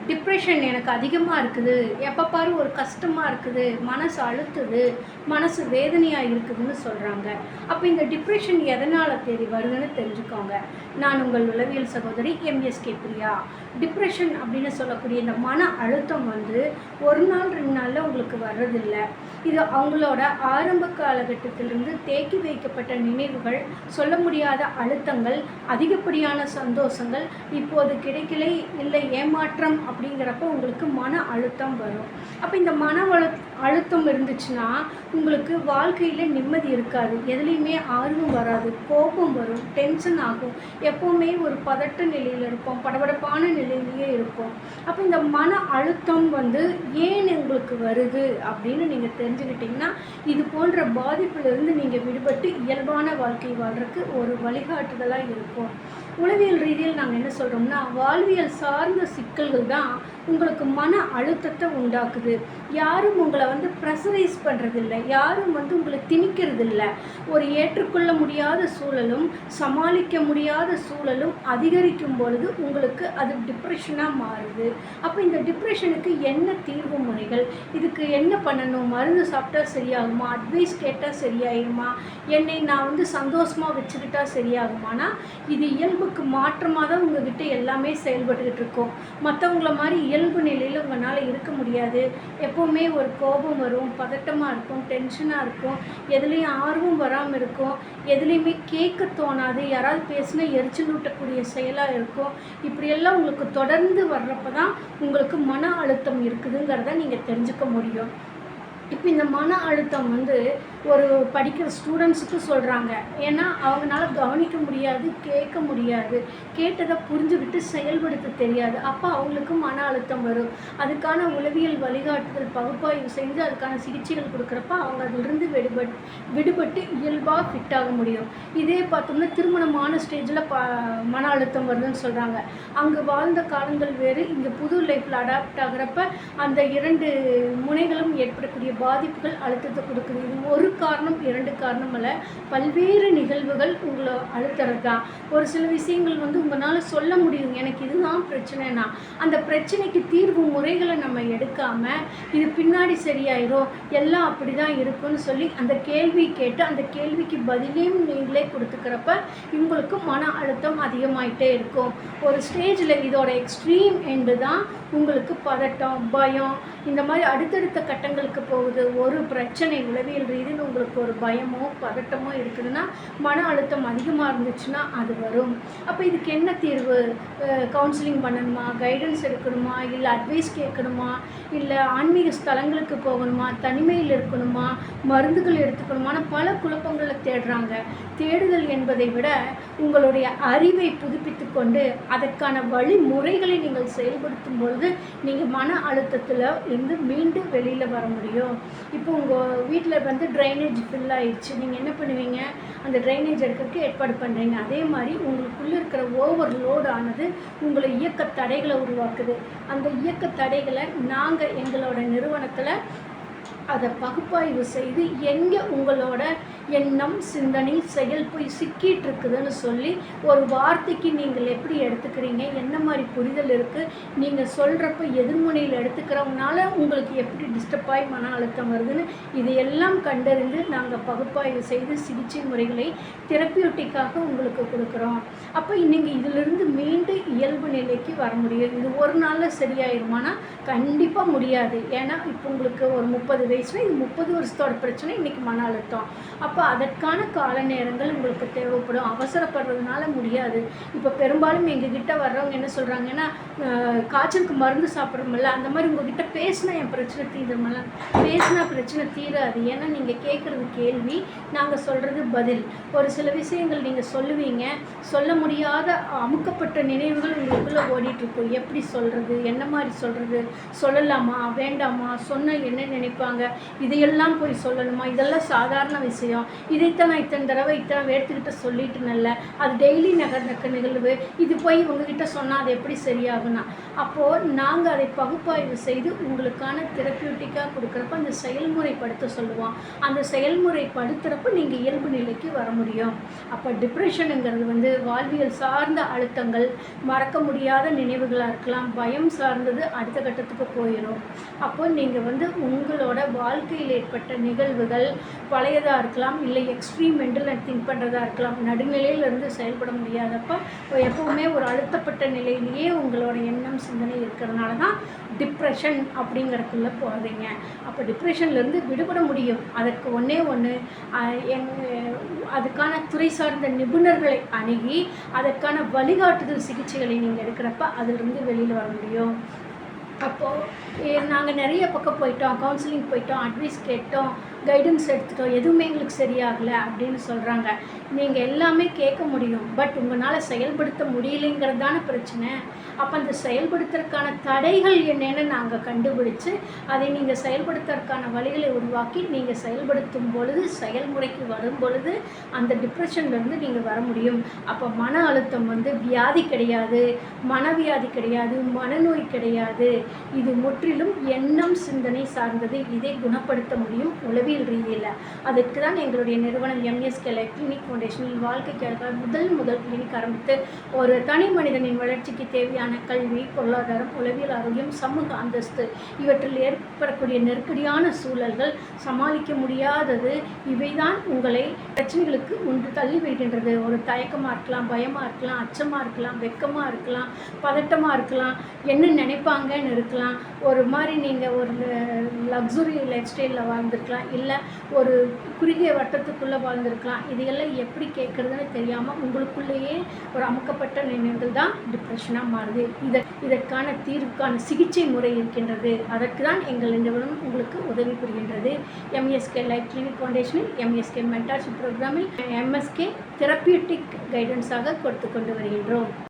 Depression எனக்கு அதிகமாக இருக்குது, எப்போ பாரு ஒரு கஷ்டமாக இருக்குது, மனசு அழுத்துது, மனசு வேதனையாக இருக்குதுன்னு சொல்கிறாங்க. அப்போ இந்த டிப்ரெஷன் எதனால் வருதுன்னு தெரிஞ்சுக்கோங்க. நான் உங்கள் உளவியல் சகோதரி எம்எஸ்கே பிரியா. டிப்ரெஷன் அப்படின்னு சொல்லக்கூடிய இந்த மன அழுத்தம் ஒரு நாள் 2 நாளில் உங்களுக்கு வர்றதில்லை. இது அவங்களோட ஆரம்ப காலகட்டத்திலிருந்து தேக்கி வைக்கப்பட்ட நினைவுகள், சொல்ல முடியாத அழுத்தங்கள், அதிகப்படியான சந்தோஷங்கள், இப்போது கிடைக்கலை இல்லை ஏமாற்றம் அப்படிங்கிறப்ப உங்களுக்கு மன அழுத்தம் வரும். அப்போ இந்த அழுத்தம் இருந்துச்சுன்னா உங்களுக்கு வாழ்க்கையில் நிம்மதி இருக்காது, எதுலேயுமே ஆர்வம் வராது, கோபம் வரும், டென்ஷன் ஆகும், எப்போவுமே ஒரு பதட்ட நிலையில் இருப்போம், படபடப்பான நிலையிலேயே இருப்போம். அப்போ இந்த மன அழுத்தம் ஏன் உங்களுக்கு வருது அப்படின்னு நீங்கள் தெரிஞ்சுக்கிட்டிங்கன்னா இது போன்ற பாதிப்பிலிருந்து நீங்கள் விடுபட்டு இயல்பான வாழ்க்கை வாழ்கிறதுக்கு ஒரு வழிகாட்டுதலாக இருக்கும். உளவியல் ரீதியில் நாங்கள் என்ன சொல்கிறோம்னா, வாழ்வியல் சார்ந்த சிக்கல்கள் தான் உங்களுக்கு மன அழுத்தத்தை உண்டாக்குது. யாரும் உங்களை ப்ரெஷரைஸ் பண்ணுறதில்லை, யாரும் உங்களை திணிக்கிறதில்லை. ஒரு ஏற்றுக்கொள்ள முடியாத சூழலும் சமாளிக்க முடியாத சூழலும் அதிகரிக்கும் பொழுது உங்களுக்கு அது டிப்ரெஷனாக மாறுது. அப்போ இந்த டிப்ரெஷனுக்கு என்ன தீர்வு முறைகள், இதுக்கு என்ன பண்ணணும், மருந்து சாப்பிட்டா சரியாகுமா, அட்வைஸ் கேட்டால் சரியாகுமா, என்னை நான் சந்தோஷமாக வச்சுக்கிட்டா சரியாகுமானா, இது இயல்புக்கு மாற்றமாக தான் உங்ககிட்ட எல்லாமே செயல்பட்டுக்கிட்டு இருக்கோம். மற்றவங்கள மாதிரி இயல்பு நிலையில் உங்களால் இருக்க முடியாது. எப்போவுமே ஒரு கோபம் வரும், பதட்டமாக இருக்கும், டென்ஷனாக இருக்கும், எதுலேயும் ஆர்வம் வராமல் இருக்கும், எதுலேயுமே கேட்க தோணாது, யாராவது பேசினா எரிச்சல் ஊட்டக்கூடிய செயலாக இருக்கும். இப்படியெல்லாம் உங்களுக்கு தொடர்ந்து வர்றப்ப தான் உங்களுக்கு மன அழுத்தம் இருக்குதுங்கிறத நீங்கள் தெரிஞ்சுக்க முடியும். இப்போ இந்த மன அழுத்தம் ஒரு படிக்கிற ஸ்டூடெண்ட்ஸுக்கு சொல்கிறாங்க. ஏன்னா அவங்களால கவனிக்க முடியாது, கேட்க முடியாது, கேட்டதை புரிஞ்சுக்கிட்டு செயல்படுத்த தெரியாது. அப்போ அவங்களுக்கு மன அழுத்தம் வரும். அதுக்கான உளவியல் வழிகாட்டுதல் பகுப்பாய்வு செஞ்சு அதுக்கான சிகிச்சைகள் கொடுக்குறப்ப அவங்க அதிலிருந்து விடுபட்டு இயல்பாக ஃபிட்டாக முடியும். இதே பார்த்தோம்னா திருமணமான ஸ்டேஜில் மன அழுத்தம் வருதுன்னு சொல்கிறாங்க. அங்கே வாழ்ந்த காலங்கள் வேறு, இங்கே புது லைஃப்பில் அடாப்ட் ஆகிறப்ப அந்த 2 முனைகளும் ஏற்படக்கூடிய பாதிப்புகள் அழுத்தத்தை கொடுக்குது. இது ஒரு காரணம் 2 காரணம் அல்ல, பல்வேறு நிகழ்வுகள் உங்களை அழுத்துறது தான். ஒரு சில விஷயங்கள் உங்களால் சொல்ல முடியும், எனக்கு இதுதான் பிரச்சனைனா அந்த பிரச்சனைக்கு தீர்வு முறைகளை நம்ம எடுக்காமல் இது பின்னாடி சரியாயிரும், எல்லாம் அப்படி தான் இருக்குன்னு சொல்லி அந்த கேள்வி கேட்டு அந்த கேள்விக்கு பதிலையும் நீங்களே கொடுத்துக்கிறப்ப உங்களுக்கு மன அழுத்தம் அதிகமாயிட்டே இருக்கும். ஒரு ஸ்டேஜில் இதோட எக்ஸ்ட்ரீம் எண்டு தான் உங்களுக்கு பதட்டம், பயம், இந்த மாதிரி அடுத்தடுத்த கட்டங்களுக்கு போகுது. ஒரு பிரச்சனை உளவியல் ரீதியில் உங்களுக்கு ஒரு பயமோ பதட்டமோ இருக்குதுன்னா, மன அழுத்தம் அதிகமாக இருந்துச்சுன்னா அது வரும். அப்போ இதுக்கு என்ன தீர்வு? கவுன்சிலிங் பண்ணணுமா, கைடன்ஸ் எடுக்கணுமா, இல்லை அட்வைஸ் கேட்கணுமா, இல்லை ஆன்மீக ஸ்தலங்களுக்கு போகணுமா, தனிமையில் இருக்கணுமா, மருந்துகள் எடுத்துக்கணுமான பல குழப்பங்களை தேடுறாங்க. தேடுதல் என்பதை விட உங்களுடைய அறிவை புதுப்பித்து கொண்டு அதற்கான வழிமுறைகளை நீங்கள் செயல்படுத்தும் பொழுது நீங்கள் மன அழுத்தத்தில் இருந்து மீண்டும் வெளியில் வர முடியும். இப்போ உங்கள் வீட்டில் ட்ரைனேஜ் ஃபில் ஆயிடுச்சு, நீங்கள் என்ன பண்ணுவீங்க? அந்த ட்ரைனேஜ் எடுக்கிறதுக்கு ஏற்பாடு பண்ணுறீங்க. அதே மாதிரி உங்களுக்குள்ளே இருக்கிற ஓவர்லோடு ஆனது உங்களை இயக்க தடைகளை உருவாக்குது. அந்த இயக்க தடைகளை நாங்கள் எங்களோட நிறுவனத்தில் அதை பகுப்பாய்வு செய்து எங்கே உங்களோட எண்ணம், சிந்தனை, செயல் போய் சிக்கிட்டு இருக்குதுன்னு சொல்லி ஒரு வார்த்தைக்கு நீங்கள் எப்படி எடுத்துக்கிறீங்க, என்ன மாதிரி புரிதல் இருக்குது, நீங்கள் சொல்கிறப்ப எதிர்முனையில் எடுத்துக்கிறவங்கனால உங்களுக்கு எப்படி டிஸ்டர்ப் ஆகி மன அழுத்தம் வருதுன்னு இதையெல்லாம் கண்டறிந்து நாங்கள் பகுப்பாய்வு செய்து சிகிச்சை முறைகளை தெரப்பியூட்டிக்காக உங்களுக்கு கொடுக்குறோம். அப்போ நீங்கள் இதிலிருந்து மீண்டும் இயல்பு நிலைக்கு வர முடியும். இது ஒரு நாளில் சரியாயிருமானா கண்டிப்பாக முடியாது. ஏன்னா இப்போ உங்களுக்கு ஒரு 30 வயசுல இது 30 வருஷத்தோட பிரச்சனை, இன்றைக்கி மன அழுத்தம். அப்போ அதற்கான கால நேரங்கள் உங்களுக்கு தேவைப்படும். அவசரப்படுறதுனால முடியாது. இப்போ பெரும்பாலும் எங்ககிட்ட வர்றவங்க என்ன சொல்கிறாங்கன்னா, காய்ச்சலுக்கு மருந்து சாப்பிட்றோமில்ல, அந்த மாதிரி உங்ககிட்ட பேசினா என் பிரச்சனை தீருமில்ல, பேசினா பிரச்சனை தீராது. ஏன்னா நீங்கள் கேட்குறது கேள்வி, நாங்கள் சொல்கிறது பதில். ஒரு சில விஷயங்கள் நீங்கள் சொல்லுவீங்க, சொல்ல முடியாத அமுக்கப்பட்ட நினைவுகள் உங்களுக்குள்ளே ஓடிட்டுருக்கும். எப்படி சொல்கிறது, என்ன மாதிரி சொல்கிறது, சொல்லலாமா வேண்டாமா, சொன்னால் என்ன நினைப்பாங்க, சொல்கிறாங்க, இதையெல்லாம் போய் சொல்லணுமா, இதெல்லாம் சாதாரண விஷயம், இதைத்தான் நான் இத்தனை தடவை இத்தனை பேர்த்துக்கிட்ட சொல்லிட்டுனல்ல, அது டெய்லி நடக்க நிகழ்வு, இது போய் உங்ககிட்ட சொன்னால் அது எப்படி சரியாகும்னா, அப்போது நாங்கள் அதை பகுப்பாய்வு செய்து உங்களுக்கான தெரப்பியூட்டிக்காக கொடுக்குறப்ப அந்த செயல்முறைப்படுத்த சொல்லுவோம். அந்த செயல்முறைப்படுத்துகிறப்ப நீங்கள் இயல்பு நிலைக்கு வர முடியும். அப்போ டிப்ரெஷனுங்கிறது வந்து வாழ்வியல் சார்ந்த அழுத்தங்கள், மறக்க முடியாத நினைவுகளாக இருக்கலாம், பயம் சார்ந்தது அடுத்த கட்டத்துக்கு போயிடும். அப்போ நீங்கள் வந்து உங்களோட வாழ்க்கையில் ஏற்பட்ட நிகழ்வுகள் பழையதாக இருக்கலாம், இல்லை எக்ஸ்ட்ரீம் மென்டல் திங்க் பண்ணுறதா இருக்கலாம், நடுநிலையிலிருந்து செயல்பட முடியாதப்போ எப்போவுமே ஒரு அழுத்தப்பட்ட நிலையிலேயே உங்களோட எண்ணம் சிந்தனை இருக்கிறதுனால தான் டிப்ரெஷன் அப்படிங்கிறதுக்குள்ளே போகிறீங்க. அப்போ டிப்ரெஷன்லேருந்து விடுபட முடியும். அதற்கு ஒன்றே ஒன்று, அதுக்கான துறை சார்ந்த நிபுணர்களை அணுகி அதற்கான வழிகாட்டுதல் சிகிச்சைகளை நீங்கள் எடுக்கிறப்ப அதிலிருந்து வெளியில் வர முடியும். அப்போது நாங்கள் நிறைய பக்கம் போயிட்டோம், கவுன்சிலிங் போயிட்டோம், அட்வைஸ் கேட்டோம், கைடன்ஸ் எடுத்துட்டோம், எதுவுமே எங்களுக்கு சரியாகலை அப்படின்னு சொல்கிறாங்க. நீங்கள் எல்லாமே கேட்க முடியும், பட் உங்களால் செயல்படுத்த முடியலைங்கிறது தானே பிரச்சனை. அப்போ அந்த செயல்படுத்துறதுக்கான தடைகள் என்னென்னு நாங்கள் கண்டுபிடிச்சு அதை நீங்கள் செயல்படுத்துறதுக்கான வழிகளை உருவாக்கி நீங்கள் செயல்படுத்தும் பொழுது, செயல்முறைக்கு வரும் பொழுது அந்த டிப்ரெஷன்லேருந்து நீங்கள் வர முடியும். அப்போ மன அழுத்தம் வந்து வியாதி கிடையாது, மனவியாதி கிடையாது, மனநோய் கிடையாது, இது முற்றிலும் எண்ணம் சிந்தனை சார்ந்தது. இதை குணப்படுத்த முடியும் உளவியல் ரீதியில். அதுக்கு தான் எங்களுடைய நிறுவனம் எம்எஸ்கே லைஃப் கிளினிக் ஃபவுண்டேஷனில் வாழ்க்கைக்காக முதல் கிளினிக் ஆரம்பித்து ஒரு தனி மனிதனின் வளர்ச்சிக்கு தேவையான கல்வி, பொருளாதாரம், உளவியல் ஆரோக்கியம், சமூக அந்தஸ்து இவற்றில் ஏற்படக்கூடிய நெருக்கடியான சூழல்கள், சமாளிக்க முடியாதது, இவைதான் உங்களை பிரச்சனைகளுக்கு ஒன்று தள்ளி விடுகின்றது. ஒரு தயக்கமாக இருக்கலாம், பயமாக இருக்கலாம், அச்சமாக இருக்கலாம், வெக்கமாக இருக்கலாம், பதட்டமாக இருக்கலாம், என்ன நினைப்பாங்கன்னு இருக்கலாம், ஒரு மாதிரி நீங்கள் ஒரு லக்ஸுரி லைஃப் ஸ்டைலில் வாழ்ந்துருக்கலாம், இல்லை ஒரு குறுகிய வட்டத்துக்குள்ளே வாழ்ந்துருக்கலாம். இதையெல்லாம் எப்படி கேட்குறதுன்னு தெரியாமல் உங்களுக்குள்ளேயே ஒரு அமுக்கப்பட்ட நினைவுகள் தான் டிப்ரெஷனாக மாறுது. இதற்கான தீர்வுக்கான சிகிச்சை முறை இருக்கின்றது. அதற்கு தான் எங்கள் நிறுவனம் உங்களுக்கு உதவி புரிகின்றது. எம்எஸ்கே லைஃப் கிளினிக் ஃபவுண்டேஷனில் எம்எஸ்கே மென்டார்ஷிப் ப்ரோக்ராமில் எம்எஸ்கே தெரப்பியூட்டிக் கைடன்ஸாக கொடுத்து கொண்டு வருகின்றோம்.